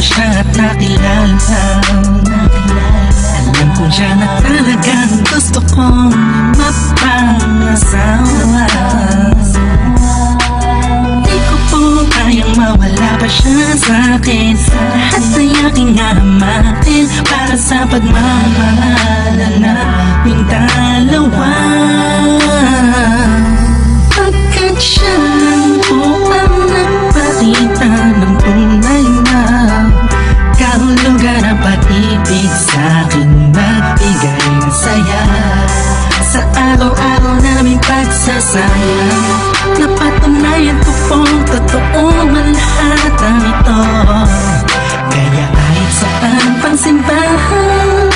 siya at nakilala. Alam ko siya na talagang gusto kong mapangasawa. Di ko po kayang mawala pa siya sa'kin. Lahat ay aking hahamakin para sa pagmamahalan naming dalawa. Pagkat siya lang po ang nagpakita ng tunay na kahulugan ng pag-ibig sa'king magbigay ng saya. Sa araw-araw naming pagsasama, napatunayan ko pong totoo ang lahat ng ito. Kaya kahit saan pang simbahan,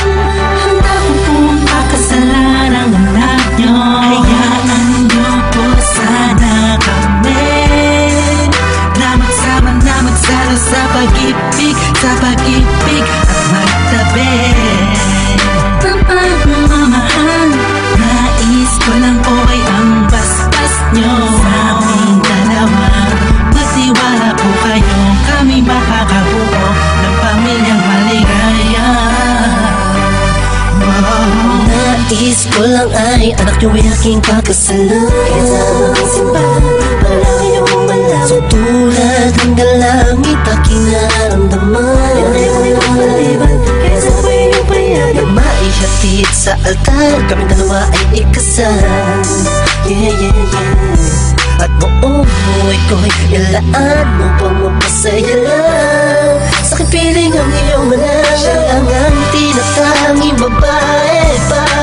handa ko pong pakasalan ang anak nyo. Hayaan nyo po sana kami na magsama na magsalo sa pag-ibig, sa pag-ibig at magtabi. Tapang mamahal, nais ko lang po ay ang basbas nyo sa aming dalawa. Magtiwala po kayo, kami makakabuo ng pamilyang maligaya. Nais ko lang ay anak nyo ay aking pakasalan. Kaya sa aming simbahan, para kayong malaman. So tulad hanggang langit aking nararamdaman. Yan ay kung malaliban, kaya sa ako'y inyong payagan. Maihatid sa altar, kami dalawa ay ikasal. Yeah, yeah, yeah. At buong buhay ko'y ilaan mo pa mapasaya lang. Sa'king piling ang iyong anak, siya lang ang tinatanging babae.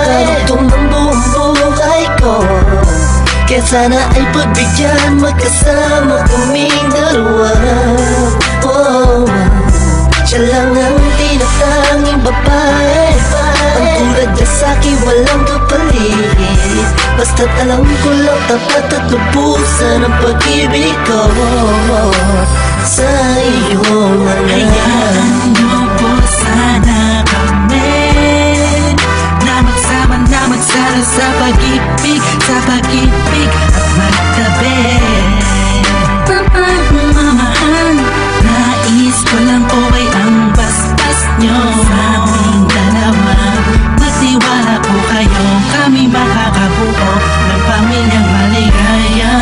Karugtong ng buong buhay ko, kaya sana ay pagbigyan magkasama kaming dalawa. Oh, siya lang ang tinatanging babae. Ang tulad niya sa'kin walang kapalit. Basta't alam ko lang tapat at lubusan ang pag-ibig ko sa iyong mga. Hayaan nyo po sana kami na magsama na magsalo sa pag-ibig, sa pag-ibig at magtabi. Tapang mamahal, nais ko lang po ay ang basbas nyo sa aming dalawa. Magtiwala po kayo, kami makakabuo ng pamilyang maligaya.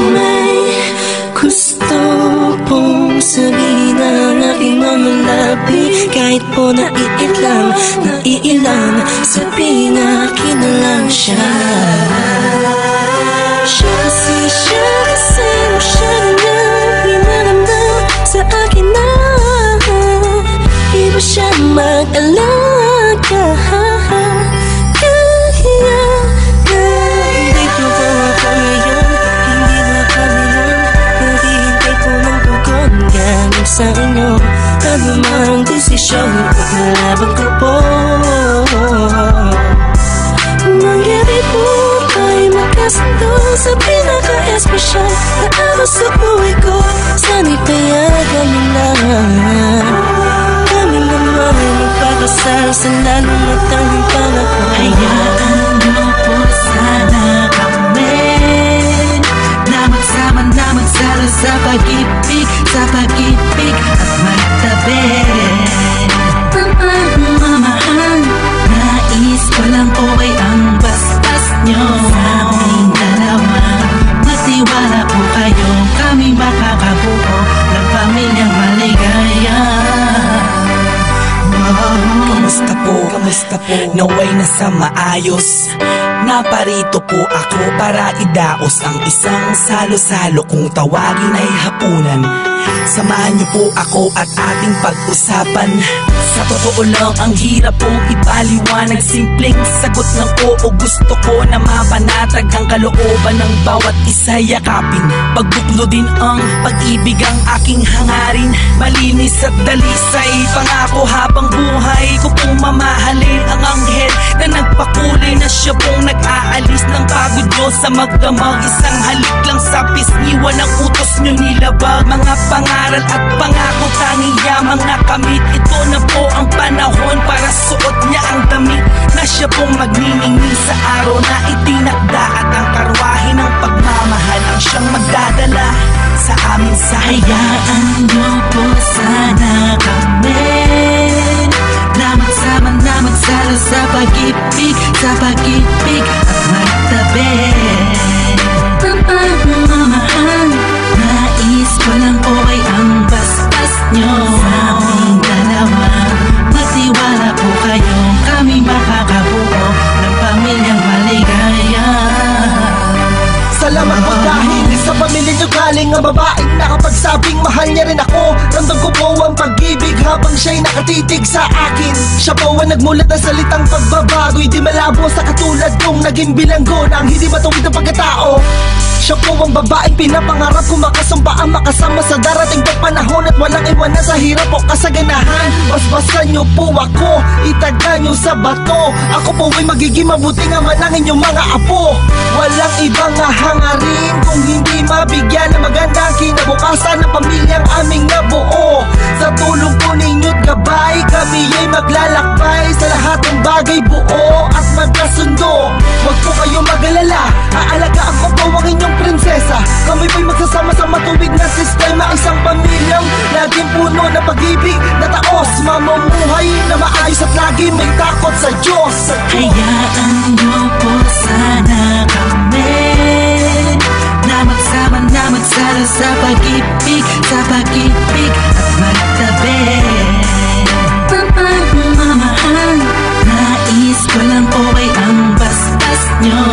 May gusto pong sabihin ng aking mga labi. Kahit po naiilang, sabihin akin na lang siya. Siya kasi siya niyang pinanamdam sa akin na iba siya mag-alaga. Dito po ako ngayon, hindi na kami nun. Naghihintay po ng tugon galing sa inyo. Ano mang desisyon, paglalaban ko po. Mangyari po ay magkasundo sa pinaka-espesyal na araw sa buhay ko. Sana'y payagan mo na kami naman ay magpakasal sa lalong matanging pangako. Hayaan nyo po sana kami na magsama na magsalo sa pag-ibig, sa pag-ibig at magtabi. Tapang mamahal, nais ko lang po ay ang basbas nyo sa aming dalawa. Magtiwala po kayo, kami makakabuo ng pamilyang maligaya. Kamusta po? Kamusta po? Naway nasa maayos. Naparito po ako para idaos ang isang salo-salo kung tawagin ay hapunan. Samahan niyo po ako at ating pag-usapan. Sa totoo lang ang hirap pong ipaliwanag. Simpleng sagot ng oo, gusto ko na mapanatag ang kalooban ng bawat isa yakapin. Pagbuklo din ang pag-ibig ang aking hangarin. Malinis at dalisay, pangako habang buhay ko pong mamahalin ang anghel na nagpakulay na siya pong nag-aalis ng pagod nyo sa magdamag. Isang halik lang sa pisngiwan ang utos nyo nilabag. Mga pangalan pangaral at pangako, tanging yamang nakamit. Ito na po ang panahon para suot niya ang damit na siya pong magniningning sa araw na itinakda. At ang karwahe ng pagmamahal ang siyang magdadala sa amin sa hayaan niyo po sana kami na magsama na magsalo sa pag-ibig, sa pag-ibig at magtabi ng pagmamahal. Nais ko lang po ay ang basbas nyo sa aming dalawa. Magtiwala po kayo, kami makakabuo ng pamilyang maligaya. Salamat po dahil sa pamilya nyo galing ang babaeng nakapagsabing mahal niya rin ako. Ramdam ko po ang pag-ibig habang siya'y nakatitig sa akin. Siya po ang nagmulat ng salitang pagbabago, hindi malabo sa katulad kong naging bilanggo ng hindi matuwid ang pagkatao. Siya po ang babaeng pinapangarap ko, makasumpa ang makasama sa darating pang panahon at walang iwanan sa hirap o kasaganahan. Basbasan niyo po ako, itaga niyo sa bato. Ako po ay magiging mabuting ama ng inyong mga apo. Walang ibang hangarin kung hindi mabigyan ng magandang kinabukasan ng pamilyang aming nabuo. Sa tulong po ninyo't gabay, kami ay maglalakbay sa lahat ng bagay, buo at magkasundo. Huwag po kayong mag-alala, aalagaan ko po ang inyong prinsesa. Kami po'y magsasama sa matuwid na sistema, isang pamilyang laging puno ng pag-ibig na taos, mamumuhay na maayos at lagi may takot sa Diyos. Hayaan niyo po sana kami na magsama na magsalo sa pag-ibig, sa pag-ibig at magtabi ng pagmamahal. Nais ko lang po ay ang basbas nyo